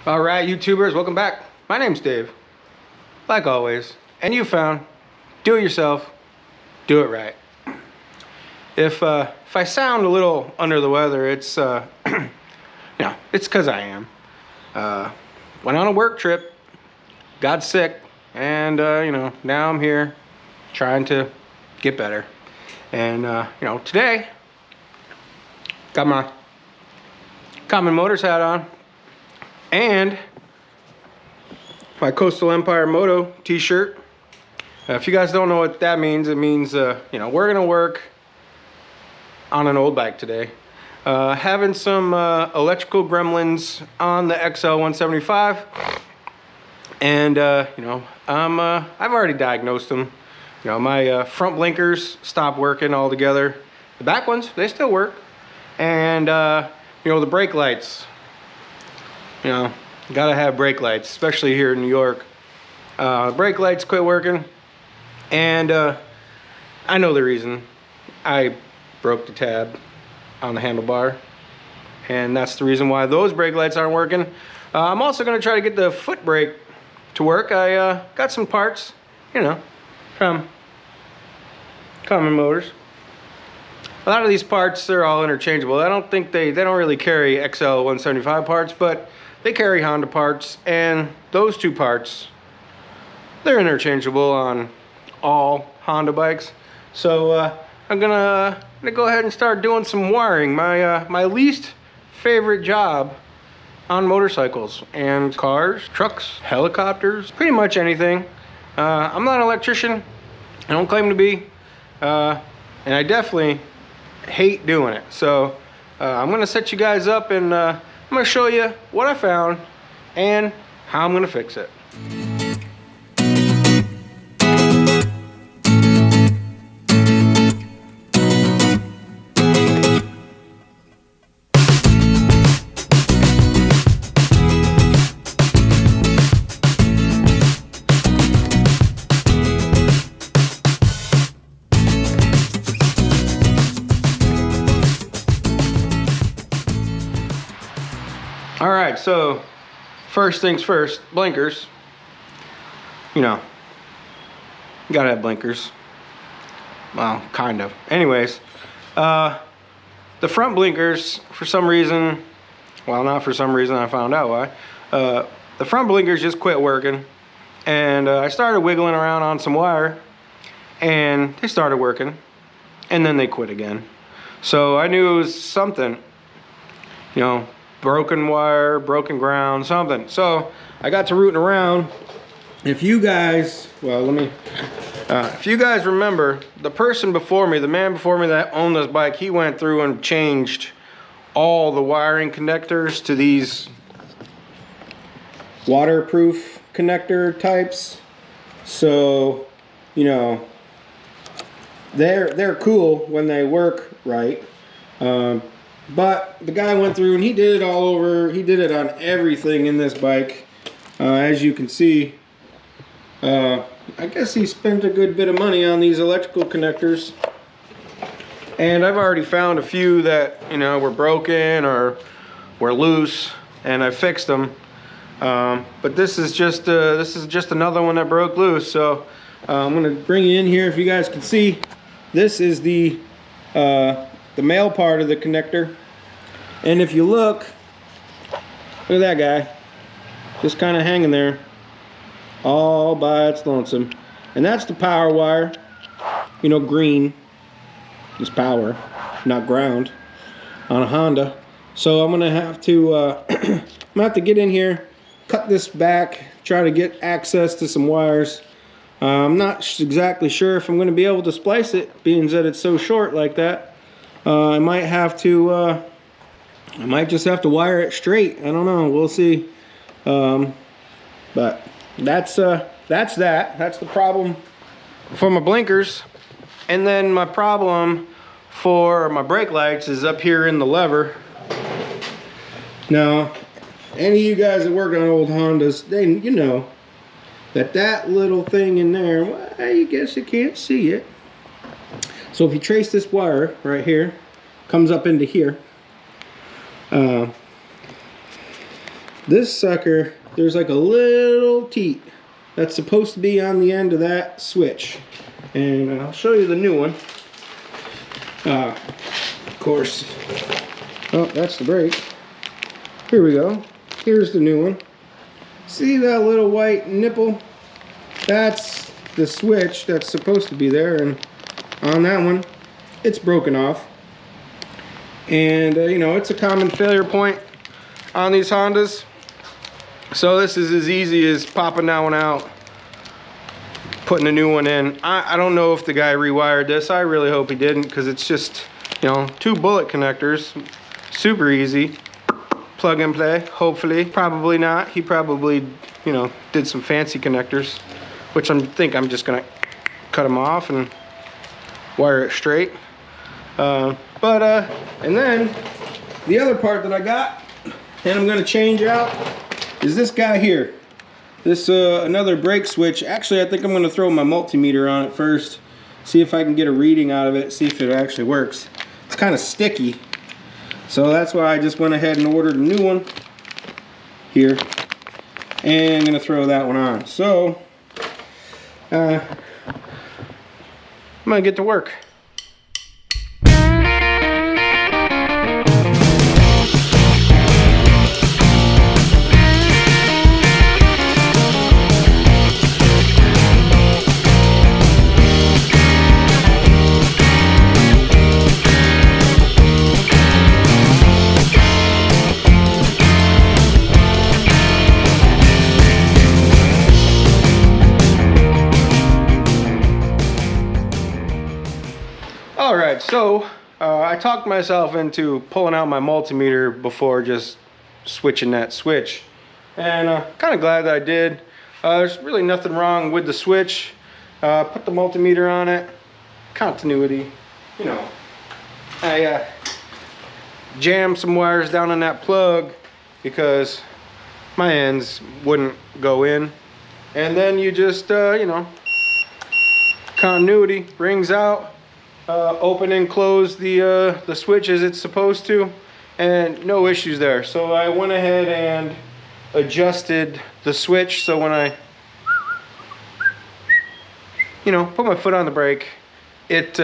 All right, YouTubers, welcome back. My name's Dave, like always, and you found do it yourself, do it right. If I sound a little under the weather, it's it's because I am. Went on a work trip, got sick, and now I'm here trying to get better. And today got my Common Motors hat on and my Coastal Empire Moto t-shirt. If you guys don't know what that means, it means we're gonna work on an old bike today. Having some Electrical Gremlins on the XL 175, and I've already diagnosed them. My front blinkers stopped working altogether. The back ones, they still work, and the brake lights. Gotta have brake lights, especially here in New York. Brake lights quit working, and I know the reason. I broke the tab on the handlebar, and that's the reason why those brake lights aren't working. I'm also gonna try to get the foot brake to work. I got some parts, from Common Motors. A lot of these parts, they're all interchangeable. I don't think they don't really carry XL 175 parts, but they carry Honda parts, and those two parts, they're interchangeable on all Honda bikes. So I'm gonna go ahead and start doing some wiring. My least favorite job on motorcycles and cars, trucks, helicopters, pretty much anything. I'm not an electrician. I don't claim to be, and I definitely hate doing it. So I'm gonna set you guys up, and I'm gonna show you what I found and how I'm gonna fix it. All right, so first things first, blinkers. You gotta have blinkers. Well, kind of. Anyways, the front blinkers, for some reason, well, not for some reason, I found out why. The front blinkers just quit working, and I started wiggling around on some wire, and they started working, and then they quit again. So I knew it was something, broken wire, broken ground, something. So I got to rooting around. If you guys, if you guys remember, the person before me, the man before me that owned this bike, he went through and changed all the wiring connectors to these waterproof connector types. So, they're cool when they work right. But the guy went through and he did it all over. He did it on everything in this bike. As you can see, I guess he spent a good bit of money on these electrical connectors. And I've already found a few that, were broken or were loose, and I fixed them. But this is just another one that broke loose. So I'm gonna bring you in here. If you guys can see, this is the male part of the connector, and if you look at that guy just kind of hanging there all by its lonesome, and that's the power wire, green is power, not ground, on a Honda. So I'm gonna have to get in here, cut this back, try to get access to some wires. I'm not exactly sure if I'm going to be able to splice it, being that it's so short like that. I might just have to wire it straight. I don't know. We'll see. But that's that. That's the problem for my blinkers. And then my problem for my brake lights is up here in the lever. Now, any of you guys that work on old Hondas, you know that little thing in there, well, I guess you can't see it. So if you trace this wire right here, comes up into here. This sucker, there's like a little teat that's supposed to be on the end of that switch. And I'll show you the new one. Of course. Oh, that's the brake. Here we go. Here's the new one. See that little white nipple? That's the switch that's supposed to be there, and on that one, it's broken off. And you know, it's a common failure point on these Hondas. So this is as easy as popping that one out, putting a new one in. I don't know if the guy rewired this. I really hope he didn't, because it's just, you know, 2 bullet connectors. Super easy. Plug and play, hopefully. Probably not. He probably, you know, did some fancy connectors, which I think I'm just gonna cut them off and wire it straight. And then the other part that I got, and I'm gonna change out, is this guy here. This another brake switch. Actually, I think I'm gonna throw my multimeter on it first, see if I can get a reading out of it, see if it actually works. It's kind of sticky, so that's why I just went ahead and ordered a new one here, and I'm gonna throw that one on. So I'm gonna get to work. Alright, so I talked myself into pulling out my multimeter before just switching that switch. And kind of glad that I did. There's really nothing wrong with the switch. Put the multimeter on it. Continuity. You know, I jammed some wires down on that plug because my ends wouldn't go in. And then you just, you know, continuity, rings out. Open and close the switch as it's supposed to, and no issues there. So I went ahead and adjusted the switch, so when I, you know, put my foot on the brake, it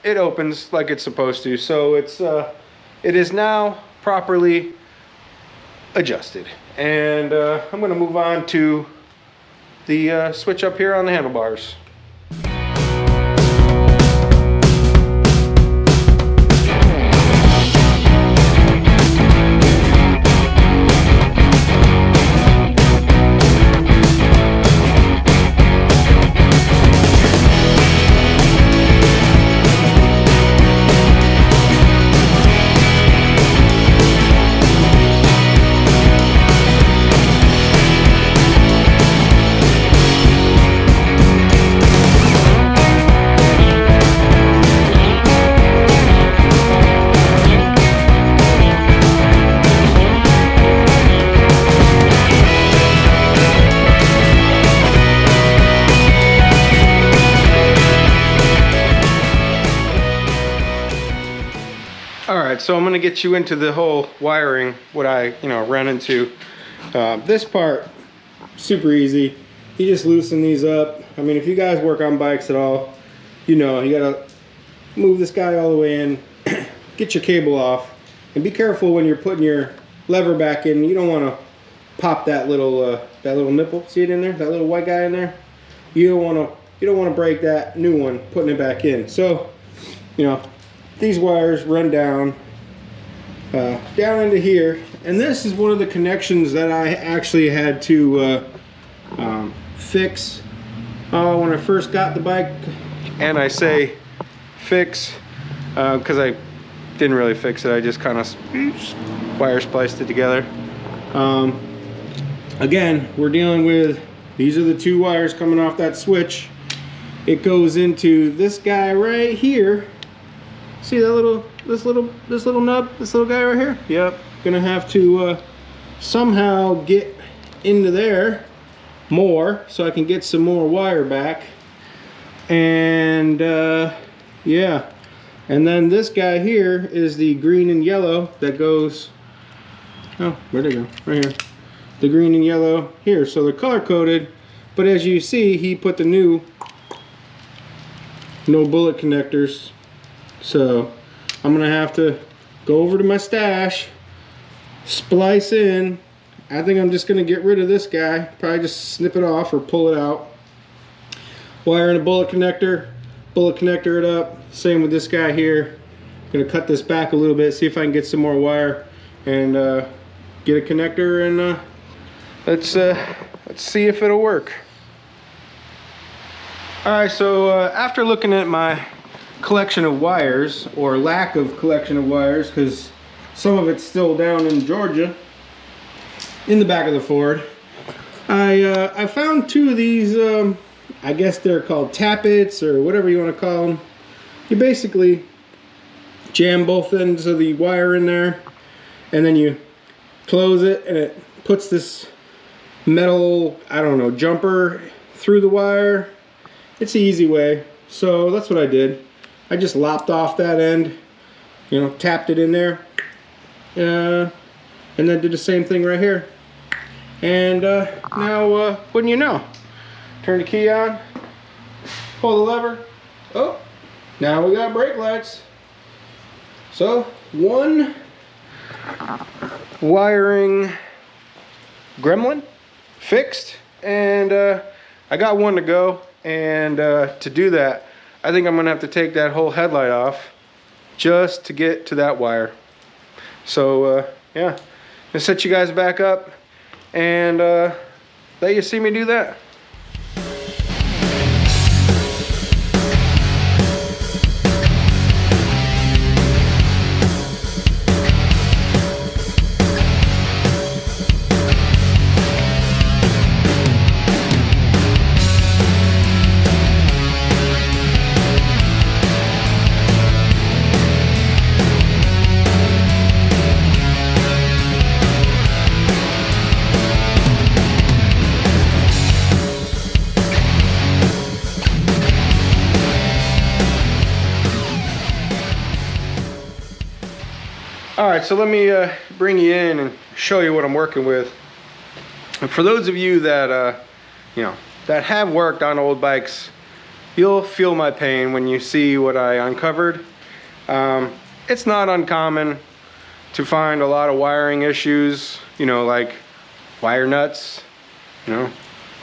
opens like it's supposed to. So it is now properly adjusted, and I'm going to move on to the switch up here on the handlebars. Alright, so I'm going to get you into the whole wiring, what I, you know, ran into. This part, super easy. You just loosen these up. I mean, if you guys work on bikes at all, you know, you got to move this guy all the way in, get your cable off, and be careful when you're putting your lever back in. You don't want to pop that little nipple. See it in there? That little white guy in there? You don't want to break that new one putting it back in. So, you know, these wires run down into here, and this is one of the connections that I actually had to fix when I first got the bike. And I say fix because I didn't really fix it. I just kind of wire spliced it together. Again, we're dealing with, these are the 2 wires coming off that switch. It goes into this guy right here. See that this little nub, this little guy right here? Yep. Gonna have to somehow get into there more so I can get some more wire back. And yeah. And then this guy here is the green and yellow that goes, oh, where'd it go? Right here. the green and yellow here, so they're color coded. But as you see, he put the new no bullet connectors. So I'm gonna have to go over to my stash, splice in. I think I'm just gonna get rid of this guy, probably just snip it off or pull it out. Wire in a bullet connector it up. Same with this guy here. Gonna cut this back a little bit, see if I can get some more wire and get a connector, and let's see if it'll work. Alright, so after looking at my collection of wires, or lack of collection of wires, because some of it's still down in Georgia in the back of the Ford, I found two of these, I guess they're called tappets or whatever you want to call them. You basically jam both ends of the wire in there, and then you close it, and it puts this metal, I don't know, jumper through the wire. It's the easy way, so that's what I did. I just lopped off that end, you know, tapped it in there, and then did the same thing right here. And now, wouldn't you know, turn the key on, pull the lever. Oh, now we got brake lights. So one wiring gremlin fixed, and I got one to go. And to do that, I think I'm gonna have to take that whole headlight off just to get to that wire. So yeah, I'm gonna set you guys back up and let you see me do that. Alright, so let me bring you in and show you what I'm working with. And for those of you that you know, that have worked on old bikes, you'll feel my pain when you see what I uncovered. It's not uncommon to find a lot of wiring issues, you know, like wire nuts, you know,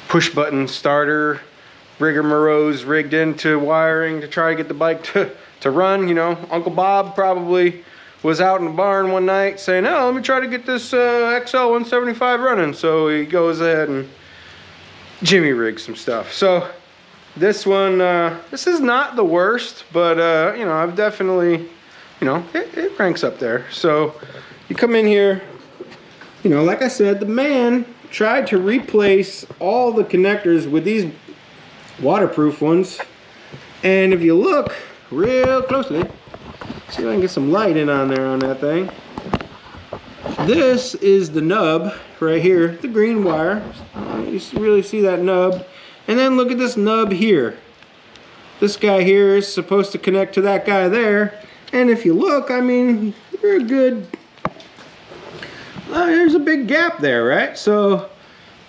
push button starter rigmaroles rigged into wiring to try to get the bike to run. You know, Uncle Bob probably was out in the barn one night saying, oh, let me try to get this XL 175 running. So he goes ahead and jimmy rigs some stuff. So this one, this is not the worst, but you know, I've definitely, you know, it ranks up there. So you come in here, you know, like I said, the man tried to replace all the connectors with these waterproof ones. And if you look real closely, see if I can get some light in on there on that thing. This is the nub right here, the green wire. You really see that nub. And then look at this nub here. This guy here is supposed to connect to that guy there. And if you look, I mean, you're a good, there's a big gap there, right? So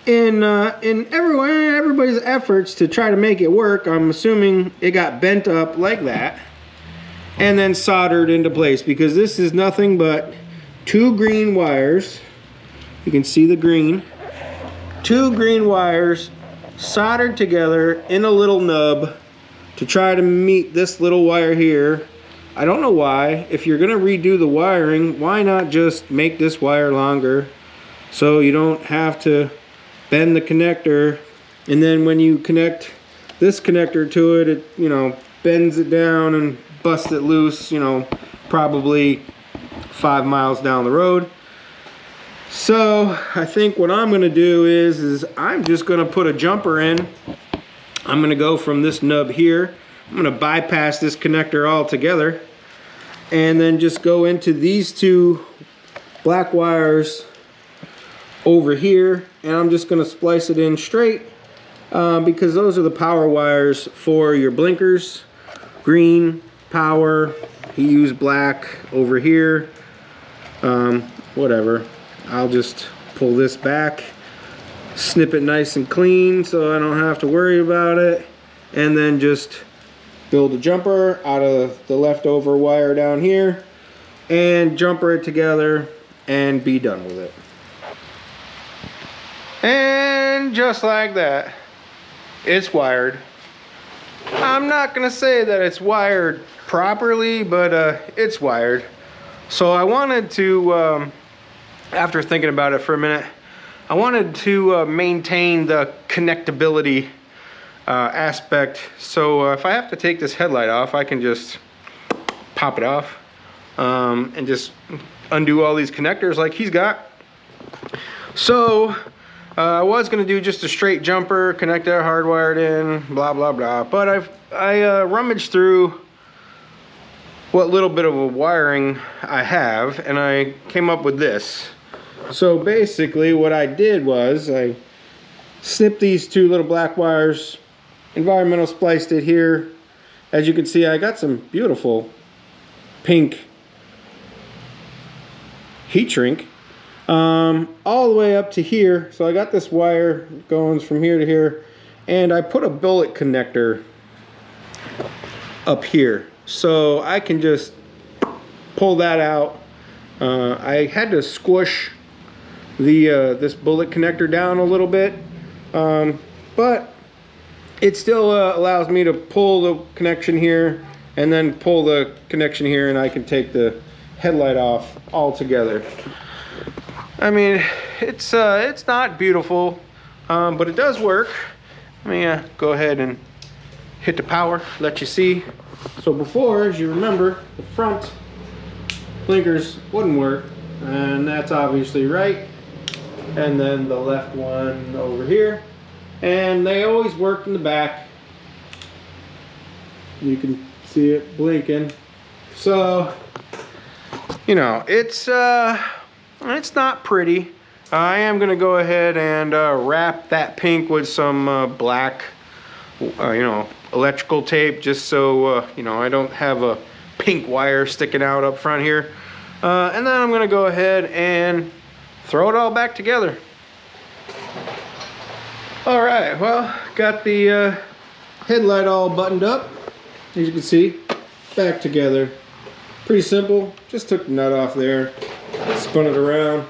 in everybody's efforts to try to make it work, I'm assuming it got bent up like that and then soldered into place, because this is nothing but two green wires. You can see the green. Two green wires soldered together in a little nub to try to meet this little wire here. I don't know why. If you're gonna redo the wiring, why not just make this wire longer so you don't have to bend the connector, and then when you connect this connector to it, it, you know, bends it down and busts it loose, you know, probably 5 miles down the road. So I think what I'm gonna do is I'm just gonna put a jumper in. I'm gonna go from this nub here. I'm gonna bypass this connector altogether and then just go into these two black wires over here, and I'm just gonna splice it in straight because those are the power wires for your blinkers. Green power, he used black over here. Whatever, I'll just pull this back. snip it nice and clean so I don't have to worry about it, and then just build a jumper out of the leftover wire down here and jumper it together and be done with it. And just like that, it's wired. I'm not gonna say that it's wired properly, but it's wired. So I wanted to, after thinking about it for a minute, I wanted to maintain the connectability aspect. So if I have to take this headlight off, I can just pop it off and just undo all these connectors like he's got. So I was gonna do just a straight jumper, connect that hardwired in, blah blah blah. But I rummaged through what little bit of a wiring I have, and I came up with this. So basically what I did was I snipped these two little black wires, environmental spliced it here. As you can see, I got some beautiful pink heat shrink all the way up to here. So I got this wire going from here to here, and I put a bullet connector up here so I can just pull that out. I had to squish the this bullet connector down a little bit, but it still allows me to pull the connection here and then pull the connection here, and I can take the headlight off altogether. I mean, it's not beautiful, but it does work. Let me go ahead and hit the power, let you see. So before, as you remember, the front blinkers wouldn't work, and that's obviously right. And then the left one over here, and they always worked in the back. You can see it blinking. So, you know, it's not pretty. I am gonna go ahead and wrap that pink with some black, you know, electrical tape, just so you know, I don't have a pink wire sticking out up front here. And then I'm gonna go ahead and throw it all back together. All right, well, got the headlight all buttoned up. As you can see, back together. Pretty simple. Just took the nut off there, spun it around.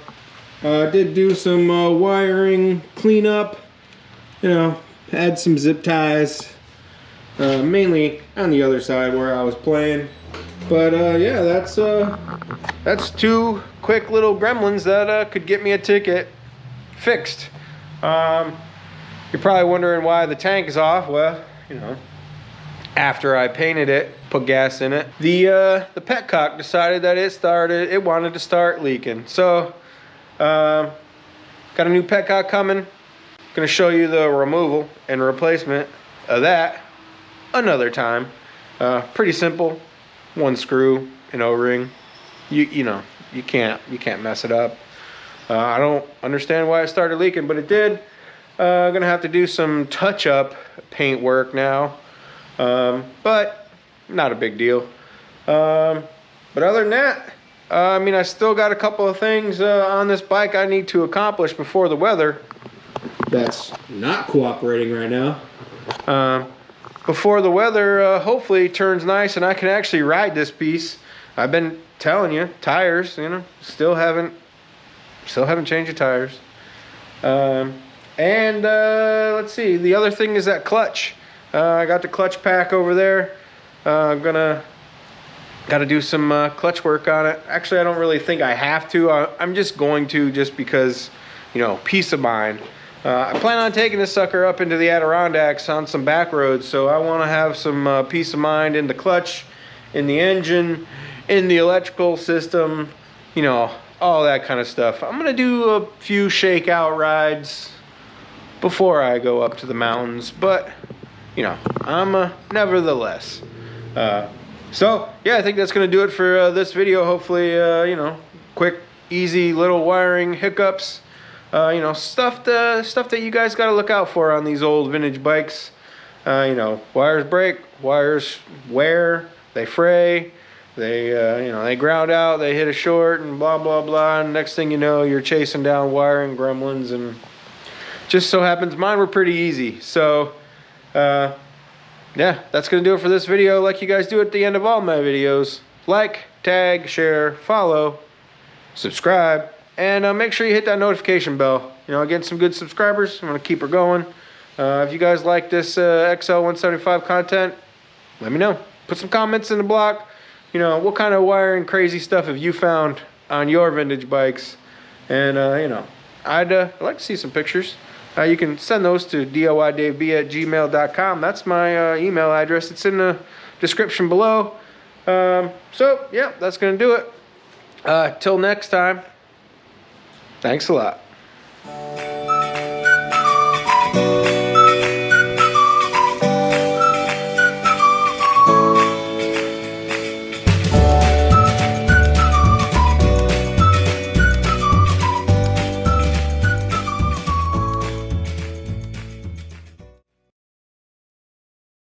Did do some wiring cleanup, you know, had some zip ties, mainly on the other side where I was playing. But yeah, that's two quick little gremlins that could get me a ticket fixed. You're probably wondering why the tank is off. Well, you know, after I painted it, put gas in it, the petcock decided that it wanted to start leaking. So got a new petcock coming. Gonna show you the removal and replacement of that another time. Pretty simple. One screw, an O-ring. You know, you can't mess it up. I don't understand why it started leaking, but it did. Gonna have to do some touch-up paint work now, but not a big deal. But other than that, I mean, I still got a couple of things on this bike I need to accomplish before the weather that's not cooperating right now. Before the weather hopefully turns nice and I can actually ride this piece. I've been telling you, tires, you know, still haven't changed the tires. And let's see, the other thing is that clutch. I got the clutch pack over there. Gotta do some clutch work on it. Actually, I don't really think I have to. I'm just going to, just because, you know, peace of mind. I plan on taking this sucker up into the Adirondacks on some back roads, so I want to have some peace of mind in the clutch, in the engine, in the electrical system, you know, all that kind of stuff. I'm gonna do a few shakeout rides before I go up to the mountains, but you know, I'm nevertheless. So yeah, I think that's gonna do it for this video. Hopefully, you know, quick, easy little wiring hiccups. You know, stuff that you guys got to look out for on these old vintage bikes. You know, wires break, wires wear, they fray, they you know, they ground out, they hit a short, and blah blah blah. And next thing you know, you're chasing down wiring gremlins and Just so happens mine were pretty easy. So, yeah, that's going to do it for this video. Like you guys do at the end of all my videos. Like, tag, share, follow, subscribe, and make sure you hit that notification bell. You know, getting some good subscribers. I'm going to keep her going. If you guys like this XL175 content, let me know. Put some comments in the block. You know, what kind of wiring crazy stuff have you found on your vintage bikes? And, you know, I'd like to see some pictures. You can send those to diydaveb@gmail.com. That's my email address. It's in the description below. So, yeah, that's going to do it. Till next time, thanks a lot.